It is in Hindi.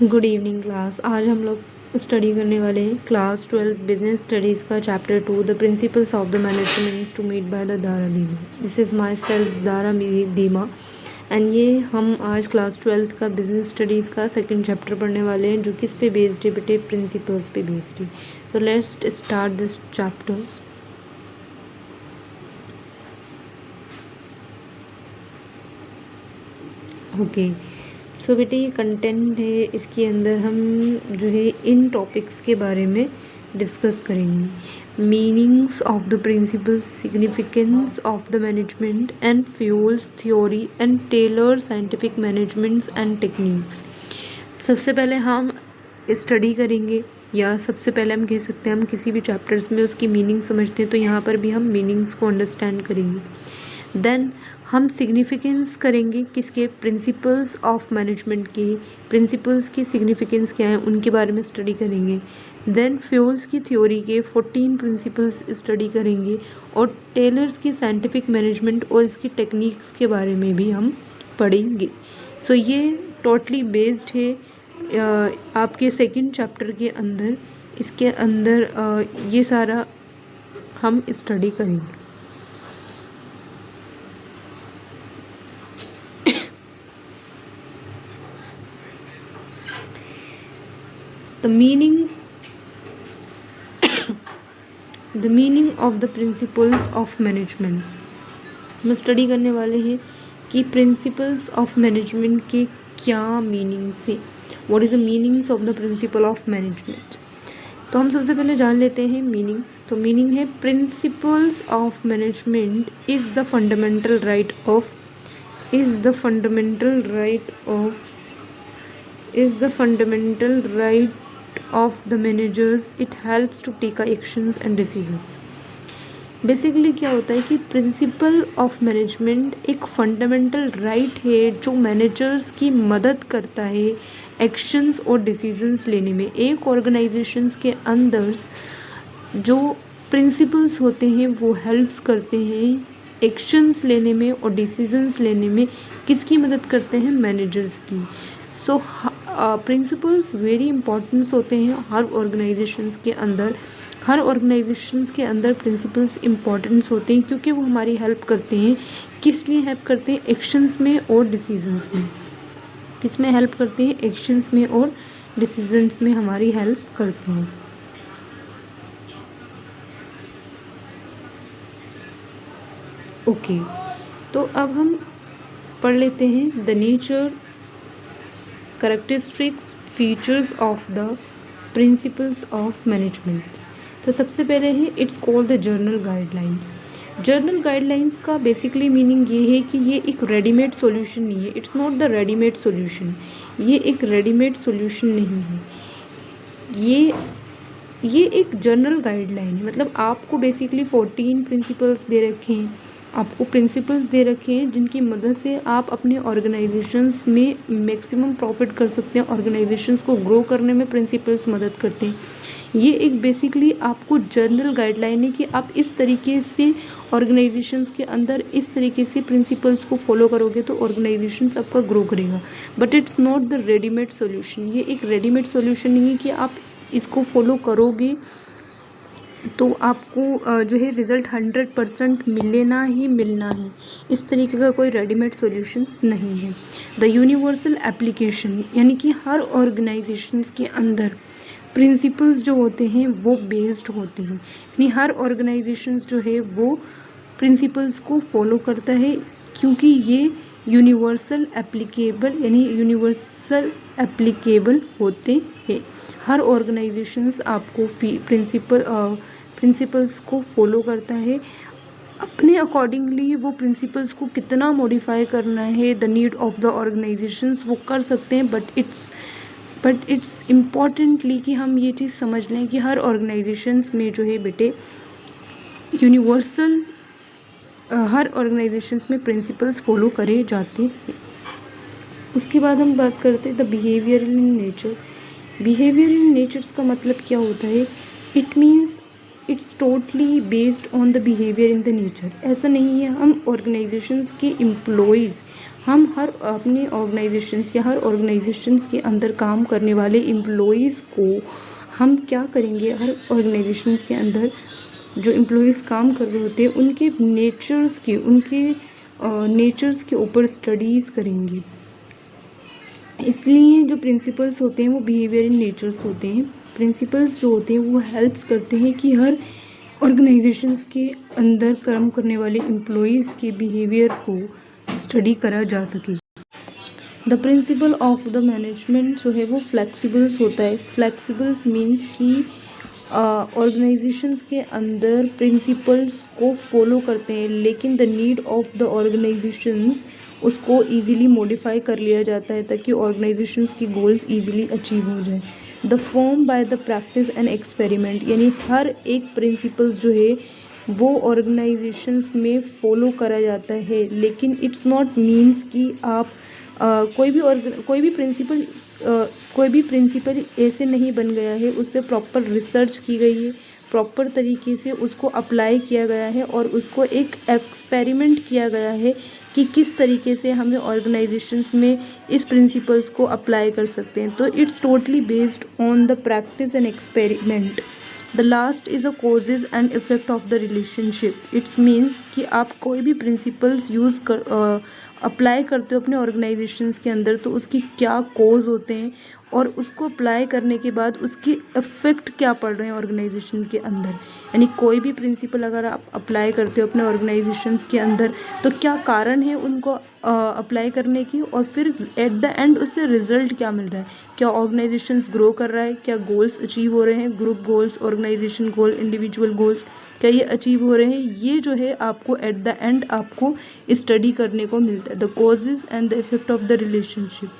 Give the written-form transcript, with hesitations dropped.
Good evening class. आज हम लोग स्टडी करने वाले हैं क्लास 12 बिजनेस स्टडीज़ का chapter 2 the principles of the management to meet by the दारा दीमा। दिस इज़ माई सेल्फ दारा दीमा एंड ये हम आज क्लास 12 का बिजनेस स्टडीज़ का सेकंड चैप्टर पढ़ने वाले हैं जो किस पे बेस्ड है बेटे, प्रिंसिपल्स पे बेस्ड है। तो let's start this chapters. Okay, so बेटे ये कंटेंट है, इसके अंदर हम जो है इन टॉपिक्स के बारे में डिस्कस करेंगे। Meanings of the principles, significance of the management and Fayol's theory and Taylor scientific managements and techniques. सबसे पहले हम स्टडी करेंगे, या सबसे पहले हम कह सकते हैं हम किसी भी चैप्टर्स में उसकी मीनिंग समझते हैं तो यहाँ पर भी हम मीनिंग्स को अंडरस्टैंड करेंगे। देन हम सिग्निफिकेंस करेंगे किसके, प्रिंसिपल्स ऑफ मैनेजमेंट के, प्रिंसिपल्स की सिग्निफिकेंस क्या है उनके बारे में स्टडी करेंगे। देन फ्यूल्स की थ्योरी के 14 प्रिंसिपल्स स्टडी करेंगे और टेलर्स की साइंटिफिक मैनेजमेंट और इसकी टेक्निक्स के बारे में भी हम पढ़ेंगे। सो ये टोटली बेस्ड है आपके सेकंड चैप्टर के अंदर। इसके अंदर ये सारा हम स्टडी करेंगे। The meaning of the principles of management। हम स्टडी करने वाले हैं कि प्रिंसिपल्स ऑफ मैनेजमेंट के क्या मीनिंग्स है। What is the meanings of the principle of management. तो हम सबसे पहले जान लेते हैं मीनिंग्स। तो मीनिंग है principles of management is the fundamental right of of the managers. It helps to take actions and decisions। Basically क्या होता है कि प्रिंसिपल ऑफ मैनेजमेंट एक फंडामेंटल राइट है जो मैनेजर्स की मदद करता है एक्शंस और डिसीजंस लेने में। एक ऑर्गेनाइजेशंस के अंदर जो प्रिंसिपल्स होते हैं वो हेल्प्स करते हैं एक्शंस लेने में और डिसीजंस लेने में। किसकी मदद करते हैं, मैनेजर्स की। सो प्रिंसिपल्स वेरी इंपॉर्टेंस होते हैं हर ऑर्गेनाइजेशंस के अंदर। हर ऑर्गेनाइजेशंस के अंदर प्रिंसिपल्स इंपॉर्टेंस होते हैं क्योंकि वो हमारी हेल्प करते हैं। किस लिए हेल्प करते हैं, एक्शंस में और डिसीजंस में। किस में हेल्प करते हैं, एक्शंस में और डिसीजंस में हमारी हेल्प करते हैं। ओके, तो अब हम पढ़ लेते हैं the nature, characteristics, features of the principles of managements. तो सबसे पहले है it's called the journal guidelines. Journal guidelines का बेसिकली मीनिंग ये है कि ये एक रेडीमेड सॉल्यूशन नहीं है। It's not the readymade solution. ये एक रेडीमेड सॉल्यूशन नहीं है। ये एक जर्नल गाइडलाइन है। मतलब आपको बेसिकली 14 प्रिंसिपल्स दे रखे हैं, आपको प्रिंसिपल्स दे रखे हैं जिनकी मदद से आप अपने ऑर्गेनाइजेशंस में मैक्सिमम प्रॉफिट कर सकते हैं। ऑर्गेनाइजेशंस को ग्रो करने में प्रिंसिपल्स मदद करते हैं। ये एक बेसिकली आपको जर्नल गाइडलाइन है कि आप इस तरीके से ऑर्गेनाइजेशंस के अंदर इस तरीके से प्रिंसिपल्स को फॉलो करोगे तो ऑर्गेनाइजेशंस आपका ग्रो करेगा। But it's not the readymade solution. ये एक रेडीमेड सॉल्यूशन नहीं है कि आप इसको फॉलो करोगे तो आपको जो है रिज़ल्ट 100% मिलना ही मिलना है। इस तरीके का कोई रेडीमेड सॉल्यूशंस नहीं है। द यूनिवर्सल एप्लीकेशन, यानी कि हर ऑर्गेनाइजेशंस के अंदर प्रिंसिपल्स जो होते हैं वो बेस्ड होते हैं। यानी हर ऑर्गेनाइजेशंस जो है वो प्रिंसिपल्स को फॉलो करता है क्योंकि ये यूनिवर्सल एप्लीकेबल होते हैं। हर ऑर्गेनाइजेशंस आपको प्रिंसिपल्स को फॉलो करता है। अपने अकॉर्डिंगली वो प्रिंसिपल्स को कितना मॉडिफाई करना है, the need of the organisations, वो कर सकते हैं। बट इट्स इम्पॉर्टेंटली कि हम ये चीज़ समझ लें कि हर ऑर्गेनाइजेशंस में जो है बेटे यूनिवर्सल हर ऑर्गेनाइजेशंस में प्रिंसिपल्स फॉलो करे जाते हैं। उसके बाद हम बात करते हैं the behaviour in nature. Behaviour in nature's का मतलब क्या होता है, it means it's totally based on the behaviour in the nature. ऐसा नहीं है हम ऑर्गेनाइजेशंस के एम्प्लॉयज़, हम हर अपनी ऑर्गेनाइजेशंस या हर ऑर्गेनाइजेशंस के अंदर काम करने वाले एम्प्लॉयज़ को हम क्या करेंगे, हर ऑर्गेनाइजेशंस के अंदर जो एम्प्लॉयज़ काम कर रहे होते हैं उनके नेचर्स के ऊपर स्टडीज़ करेंगे। इसलिए जो प्रिंसिपल्स होते हैं वो बिहेवियर इन नेचर्स होते हैं। प्रिंसिपल्स जो होते हैं वो हेल्प्स करते हैं कि हर ऑर्गेनाइजेशंस के अंदर काम करने वाले एम्प्लॉयज़ के बिहेवियर को स्टडी करा जा सके। The principle of the management जो है वो फ्लेक्सिबल्स होता है। फ्लेक्सिबल्स मीन्स कि ऑर्गेनाइजेशंस के अंदर प्रिंसिपल्स को फॉलो करते हैं, लेकिन the need of the organisations उसको ईज़िली मॉडिफाई कर लिया जाता है ताकि ऑर्गेनाइजेशंस की गोल्स ईज़िली अचीव हो जाए। The form by the practice and experiment, यानी हर एक प्रिंसिपल्स जो है वो ऑर्गेनाइजेशंस में फॉलो करा जाता है, लेकिन इट्स नॉट मीन्स कि आप कोई भी प्रिंसिपल ऐसे नहीं बन गया है, उस पर प्रॉपर रिसर्च की गई है, प्रॉपर तरीके से उसको अप्लाई किया गया है और उसको एक एक्सपेरिमेंट किया गया है कि किस तरीके से हमें ऑर्गेनाइजेशंस में इस प्रिंसिपल्स को अप्लाई कर सकते हैं। तो it's totally based on the practice and experiment. The last is a causes and effect of the relationship. It's means कि आप कोई भी प्रिंसिपल्स अप्लाई करते हो अपने ऑर्गेनाइजेशंस के अंदर तो उसकी क्या कॉज होते हैं और उसको अप्लाई करने के बाद उसकी इफ़ेक्ट क्या पड़ रहे हैं ऑर्गेनाइजेशन के अंदर। यानी कोई भी प्रिंसिपल अगर आप अप्लाई करते हो अपने ऑर्गेनाइजेशंस के अंदर तो क्या कारण है उनको अप्लाई करने की, और फिर एट द एंड उससे रिजल्ट क्या मिल रहा है, क्या ऑर्गेनाइजेशंस ग्रो कर रहा है, क्या गोल्स अचीव हो रहे हैं, ग्रुप गोल्स, ऑर्गेनाइजेशन गोल, इंडिविजुअल गोल्स, क्या ये अचीव हो रहे हैं। ये जो है आपको एट द एंड आपको स्टडी करने को मिलता है। The causes and the effect of the relationship.